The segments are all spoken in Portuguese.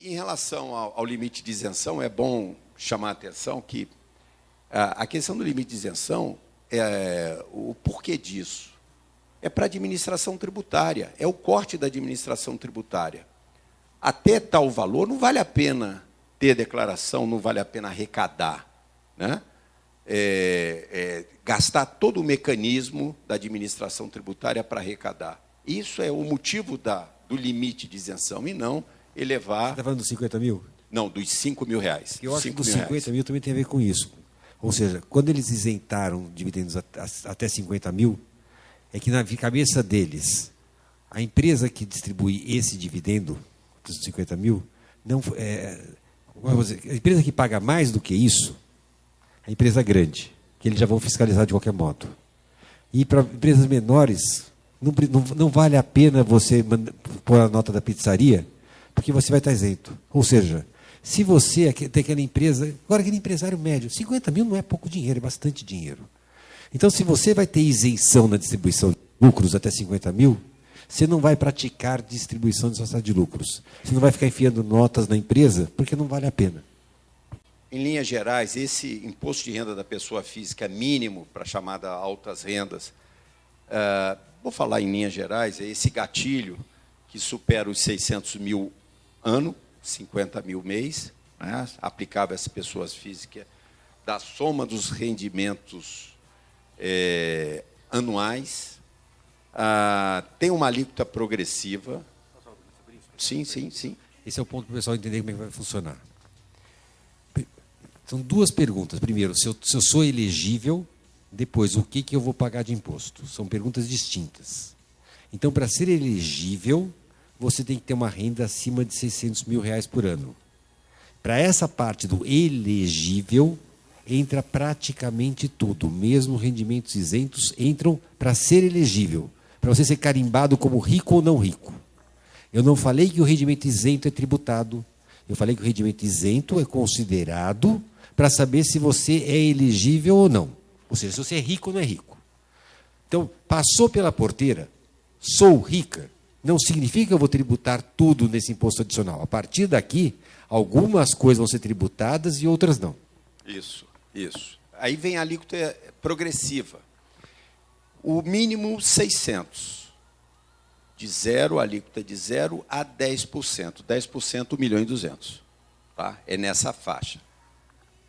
Em relação ao limite de isenção, é bom chamar a atenção que a questão do limite de isenção, o porquê disso? É para a administração tributária, é o corte da administração tributária. Até tal valor, não vale a pena ter declaração, não vale a pena arrecadar, né? Gastar todo o mecanismo da administração tributária para arrecadar. Isso é o motivo do limite de isenção, e não elevar... Você está falando dos 50 mil? Não, dos 5 mil reais. Eu acho que dos 50 mil também tem a ver com isso. Ou seja, quando eles isentaram dividendos até 50 mil, é que na cabeça deles, a empresa que distribui esse dividendo dos 50 mil, a empresa que paga mais do que isso, é a empresa grande, que eles já vão fiscalizar de qualquer modo. E para empresas menores, não vale a pena você pôr a nota da pizzaria, porque você vai estar isento. Ou seja, se você tem aquela empresa... Agora, aquele empresário médio, 50 mil não é pouco dinheiro, é bastante dinheiro. Então, se você vai ter isenção na distribuição de lucros até 50 mil, você não vai praticar distribuição de sociedade de lucros. Você não vai ficar enfiando notas na empresa, porque não vale a pena. Em linhas gerais, esse imposto de renda da pessoa física mínimo para a chamada altas rendas, vou falar em linhas gerais, é esse gatilho que supera os 600 mil ano, 50 mil mês, né, aplicável a essas pessoas físicas, da soma dos rendimentos anuais, tem uma alíquota progressiva. Sim. Esse é o ponto para o pessoal entender como é que vai funcionar. São duas perguntas. Primeiro, se eu sou elegível, depois, o que eu vou pagar de imposto? São perguntas distintas. Então, para ser elegível, você tem que ter uma renda acima de 600 mil reais por ano. Para essa parte do elegível, entra praticamente tudo. Mesmo rendimentos isentos entram para ser elegível, para você ser carimbado como rico ou não rico. Eu não falei que o rendimento isento é tributado. Eu falei que o rendimento isento é considerado para saber se você é elegível ou não. Ou seja, se você é rico ou não é rico. Então, passou pela porteira, sou rica, não significa que eu vou tributar tudo nesse imposto adicional. A partir daqui, algumas coisas vão ser tributadas e outras não. Isso. Aí vem a alíquota progressiva. O mínimo 600. A alíquota de 0 a 10%. 10%, 1.200.000. Tá? É nessa faixa.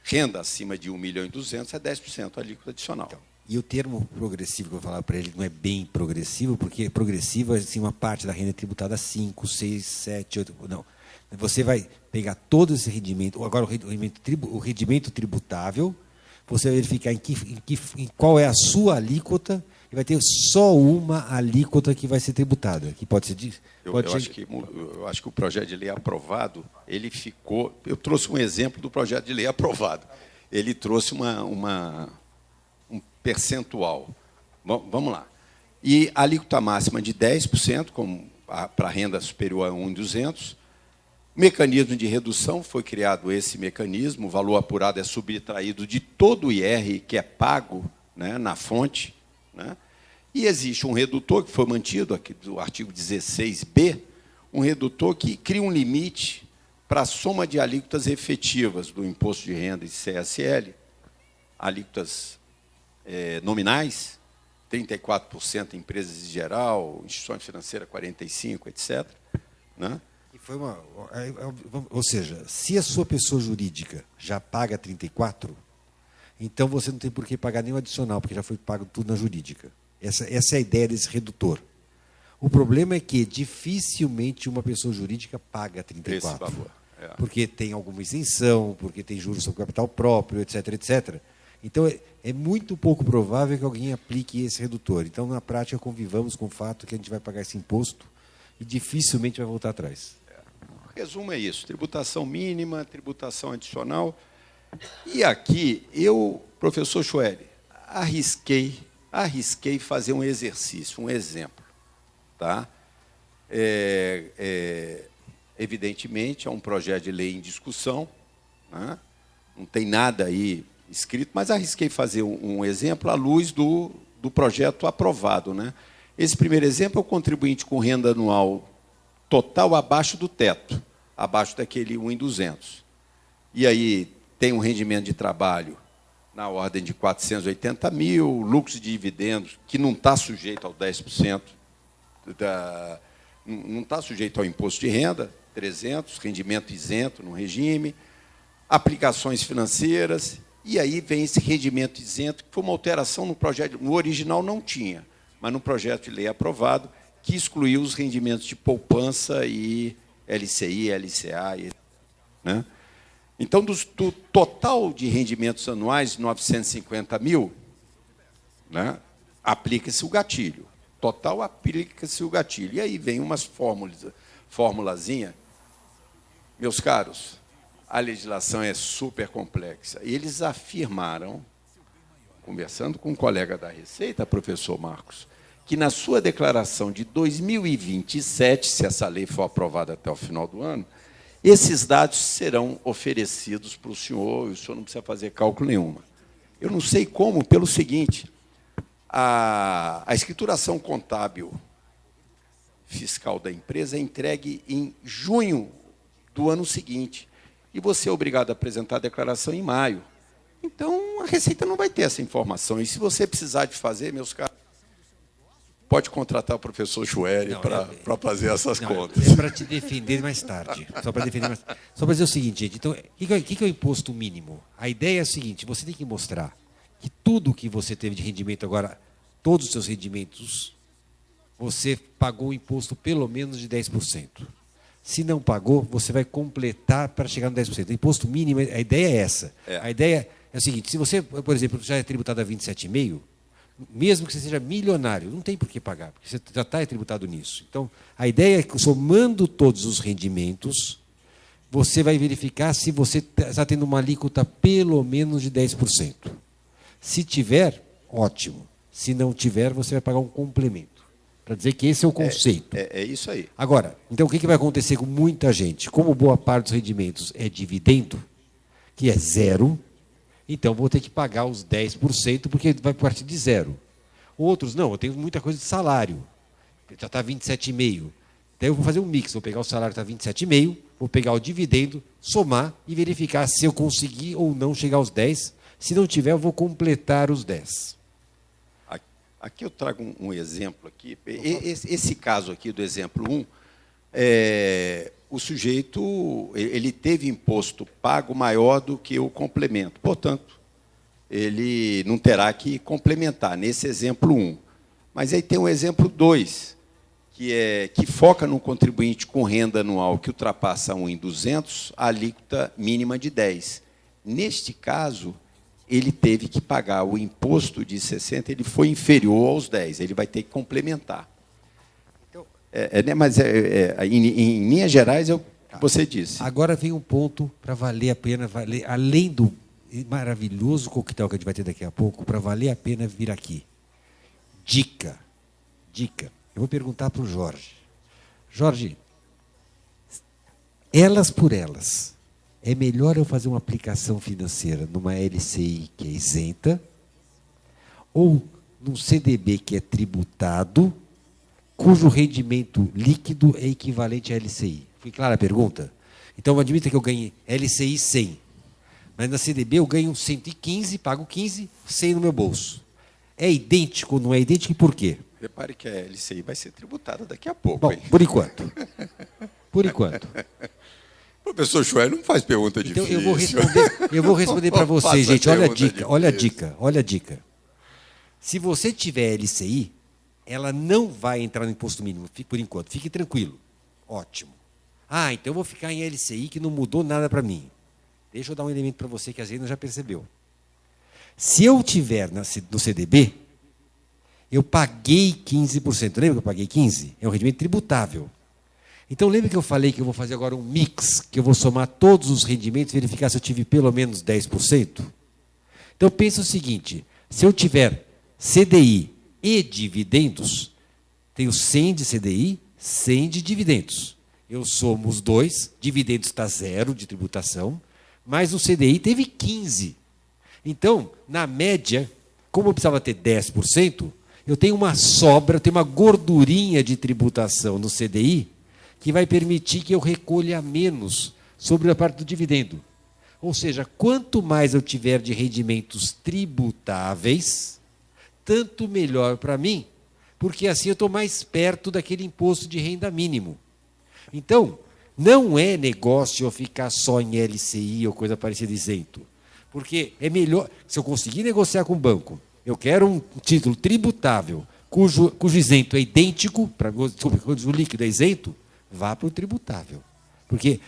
Renda acima de 1.200.000 é 10% a alíquota adicional. Então, e o termo progressivo que eu vou falar para ele não é bem progressivo, porque progressivo é assim, uma parte da renda tributada 5, 6, 7, 8... Não. Você vai pegar todo esse rendimento, agora o rendimento tributável, você vai verificar em qual é a sua alíquota, e vai ter só uma alíquota que vai ser tributada, que pode ser... Eu acho que o projeto de lei aprovado, ele ficou... Eu trouxe um exemplo do projeto de lei aprovado. Ele trouxe um percentual. Vamos lá. E a alíquota máxima de 10%, para renda superior a 1.200. Mecanismo de redução, foi criado esse mecanismo, o valor apurado é subtraído de todo o IR que é pago, né, na fonte, né? E existe um redutor que foi mantido, aqui do artigo 16b, um redutor que cria um limite para a soma de alíquotas efetivas do imposto de renda e CSL, alíquotas nominais, 34% em empresas em geral, instituições financeiras 45%, etc. Né? Ou seja, se a sua pessoa jurídica já paga 34%, então você não tem por que pagar nenhum adicional, porque já foi pago tudo na jurídica. Essa é a ideia desse redutor. O problema é que dificilmente uma pessoa jurídica paga 34%. Esse valor. Porque tem alguma isenção, porque tem juros sobre capital próprio, etc, etc. Então, é muito pouco provável que alguém aplique esse redutor. Então, na prática, convivamos com o fato que a gente vai pagar esse imposto e dificilmente vai voltar atrás. O resumo é isso. Tributação mínima, tributação adicional. E aqui, professor Chueli, arrisquei fazer um exercício, um exemplo. Tá? Evidentemente, é um projeto de lei em discussão, né? Não tem nada aí escrito, mas arrisquei fazer um exemplo à luz do projeto aprovado, né? Esse primeiro exemplo é o contribuinte com renda anual total abaixo do teto. abaixo daquele 1 em 200. E aí tem um rendimento de trabalho na ordem de 480 mil, lucros de dividendos, que não está sujeito ao 10%, não está sujeito ao imposto de renda, 300, rendimento isento no regime, aplicações financeiras, e aí vem esse rendimento isento, que foi uma alteração no projeto, no original não tinha, mas no projeto de lei aprovado, que excluiu os rendimentos de poupança e LCI, LCA, né? Então, do total de rendimentos anuais, 950 mil, né, aplica-se o gatilho. Total, aplica-se o gatilho. E aí vem umas formulazinha. Meus caros, a legislação é super complexa. E eles afirmaram, conversando com um colega da Receita, professor Marcos, que na sua declaração de 2027, se essa lei for aprovada até o final do ano, esses dados serão oferecidos para o senhor, e o senhor não precisa fazer cálculo nenhuma. Eu não sei como, pelo seguinte, a escrituração contábil fiscal da empresa é entregue em junho do ano seguinte, e você é obrigado a apresentar a declaração em maio. Então, a Receita não vai ter essa informação. E se você precisar de fazer, meus caros, pode contratar o professor Chueri para fazer essas contas. É para te defender mais tarde. Só para defender mais tarde. Só para dizer o seguinte, gente. Então, o que é o imposto mínimo? A ideia é a seguinte: você tem que mostrar que tudo que você teve de rendimento agora, todos os seus rendimentos, você pagou o imposto pelo menos de 10%. Se não pagou, você vai completar para chegar no 10%. O imposto mínimo, a ideia é essa. A ideia é o seguinte: se você, por exemplo, já é tributado a 27,5%, mesmo que você seja milionário, não tem por que pagar, porque você já está tributado nisso. Então, a ideia é que, somando todos os rendimentos, você vai verificar se você está tendo uma alíquota pelo menos de 10%. Se tiver, ótimo. Se não tiver, você vai pagar um complemento. Para dizer que esse é o conceito. É isso aí. Agora, então, o que vai acontecer com muita gente? Como boa parte dos rendimentos é dividendo, que é zero, então vou ter que pagar os 10%, porque vai partir de zero. Outros, não, eu tenho muita coisa de salário, já está 27,5%. Então eu vou fazer um mix, vou pegar o salário que está 27,5%, vou pegar o dividendo, somar e verificar se eu conseguir ou não chegar aos 10%. Se não tiver, eu vou completar os 10%. Aqui eu trago um exemplo aqui. Esse caso aqui do exemplo 1, o sujeito ele teve imposto pago maior do que o complemento. Portanto, ele não terá que complementar nesse exemplo 1. Mas aí tem um exemplo 2, que foca no contribuinte com renda anual que ultrapassa 1 em 200, a alíquota mínima de 10%. Neste caso, ele teve que pagar o imposto de 60%, ele foi inferior aos 10%, ele vai ter que complementar. Mas em linhas gerais é o que você disse. Agora vem um ponto para valer a pena, além do maravilhoso coquetel que a gente vai ter daqui a pouco, para valer a pena vir aqui. Dica. Eu vou perguntar para o Jorge. Jorge, elas por elas, é melhor eu fazer uma aplicação financeira numa LCI que é isenta ou num CDB que é tributado, cujo rendimento líquido é equivalente à LCI? Foi clara a pergunta? Então, admita que eu ganhe LCI 100, mas na CDB eu ganho 115, pago 15, 100 no meu bolso. É idêntico ou não é idêntico e por quê? Repare que a LCI vai ser tributada daqui a pouco. Bom, hein? por enquanto. Por enquanto. Professor Chuer, não faz pergunta Então, difícil. eu vou responder para Não vocês, faça gente. Olha a pergunta dica, olha a difícil. dica, olha a dica. Se você tiver LCI, ela não vai entrar no imposto mínimo, por enquanto. Fique tranquilo. Ótimo. Ah, então eu vou ficar em LCI que não mudou nada para mim. Deixa eu dar um elemento para você que a gente já percebeu. Se eu tiver no CDB, eu paguei 15%. Lembra que eu paguei 15%? É um rendimento tributável. Então, lembra que eu falei que eu vou fazer agora um mix, que eu vou somar todos os rendimentos e verificar se eu tive pelo menos 10%? Então, pensa o seguinte, se eu tiver CDI e dividendos, tenho 100 de CDI, 100 de dividendos. Eu somo os dois, dividendos está zero de tributação, mas o CDI teve 15%. Então, na média, como eu precisava ter 10%, eu tenho uma sobra, eu tenho uma gordurinha de tributação no CDI, que vai permitir que eu recolha menos sobre a parte do dividendo. Ou seja, quanto mais eu tiver de rendimentos tributáveis, tanto melhor para mim, porque assim eu estou mais perto daquele imposto de renda mínimo. Então, não é negócio eu ficar só em LCI ou coisa parecida isento. Porque é melhor, se eu conseguir negociar com o banco, eu quero um título tributável, cujo isento é idêntico, cujo líquido é isento, vá para o tributável. Porque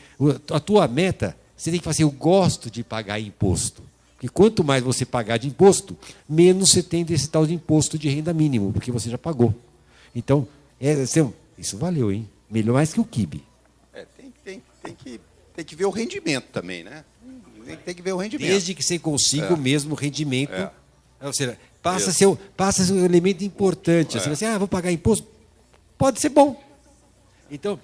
a tua meta, você tem que fazer, eu gosto de pagar imposto. Porque quanto mais você pagar de imposto, menos você tem desse tal de imposto de renda mínimo, porque você já pagou. Então, isso valeu, hein? Melhor mais que o QIB. Tem que ver o rendimento também, né? Tem que ver o rendimento. Desde que você consiga o mesmo rendimento. Ou seja, passa seu elemento importante. Você vai assim, vou pagar imposto. Pode ser bom. Então,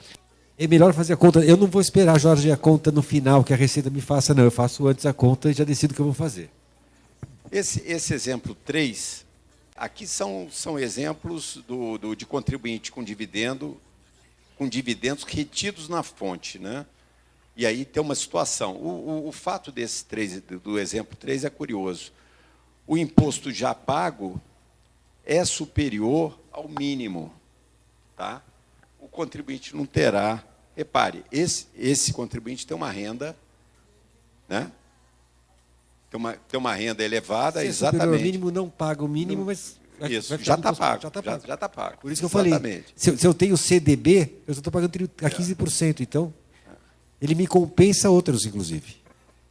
é melhor fazer a conta. Eu não vou esperar, Jorge, a conta no final, que a Receita me faça, não. Eu faço antes a conta e já decido o que eu vou fazer. Esse exemplo 3, aqui são exemplos de contribuinte com dividendos retidos na fonte, né? E aí tem uma situação. O fato do exemplo 3 é curioso. O imposto já pago é superior ao mínimo. Tá? O contribuinte não terá. Repare, esse contribuinte tem uma renda, né? Tem uma renda elevada, exatamente. Superior ao mínimo, não paga o mínimo, mas... Isso, já está pago. Já está pago. Por isso que eu falei, se eu tenho CDB, eu só estou pagando a 15%. Então, ele me compensa outros, inclusive.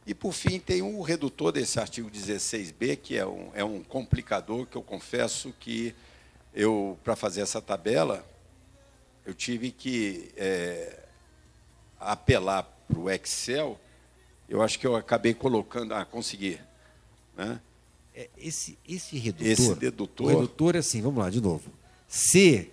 E, por fim, tem um redutor desse artigo 16b, que é um complicador, que eu confesso que para fazer essa tabela, eu tive que apelar para o Excel. Eu acho que eu acabei colocando... consegui. Né? Esse dedutor... O redutor é assim, vamos lá, de novo. Se,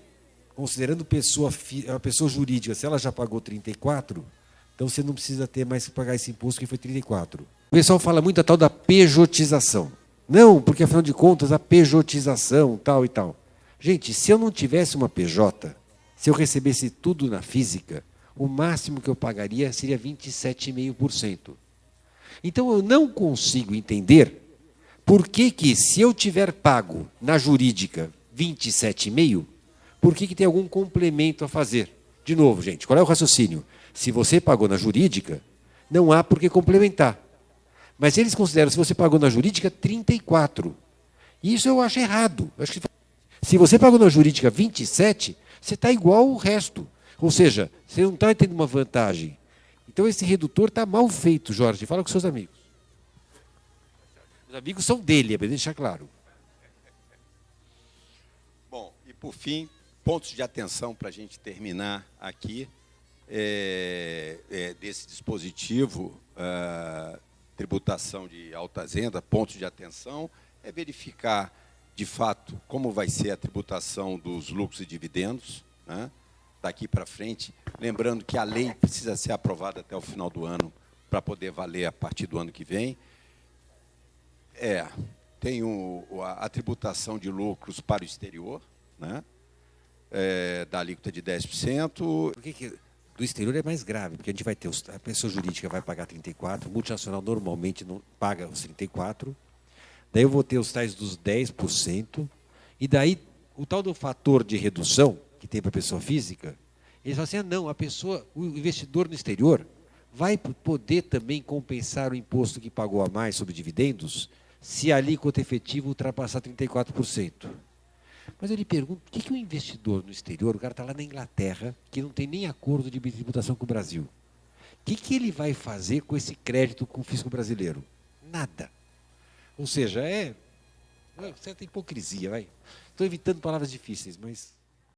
considerando a pessoa jurídica, se ela já pagou 34, então você não precisa ter mais que pagar esse imposto, que foi 34. O pessoal fala muito da tal da pejotização. Não, porque, afinal de contas, a pejotização, tal e tal. Gente, se eu não tivesse uma PJ, se eu recebesse tudo na física, o máximo que eu pagaria seria 27,5%. Então, eu não consigo entender por que, se eu tiver pago na jurídica 27,5%, por que tem algum complemento a fazer? De novo, gente, qual é o raciocínio? Se você pagou na jurídica, não há por que complementar. Mas eles consideram, se você pagou na jurídica, 34%. Isso eu acho errado. Se você pagou na jurídica 27%, você está igual ao resto. Ou seja, você não está tendo uma vantagem. Então, esse redutor está mal feito, Jorge. Fala com seus amigos. Os amigos são dele, é para deixar claro. Bom, e por fim, pontos de atenção para a gente terminar aqui desse dispositivo, tributação de altas rendas, pontos de atenção, é verificar, de fato, como vai ser a tributação dos lucros e dividendos, né, daqui para frente. Lembrando que a lei precisa ser aprovada até o final do ano para poder valer a partir do ano que vem. Tem a tributação de lucros para o exterior, né, da alíquota de 10%. Por que do exterior é mais grave? Porque a gente vai ter a pessoa jurídica vai pagar 34%, o multinacional normalmente não paga os 34%, daí eu vou ter os tais dos 10%, e daí o tal do fator de redução que tem para a pessoa física, eles falam assim, o investidor no exterior vai poder também compensar o imposto que pagou a mais sobre dividendos se a alíquota efetiva ultrapassar 34%. Mas eu lhe pergunto, por que o investidor no exterior, o cara está lá na Inglaterra, que não tem nem acordo de tributação com o Brasil, o que ele vai fazer com esse crédito com o fisco brasileiro? Nada. Ou seja, certa hipocrisia, vai. Estou evitando palavras difíceis, mas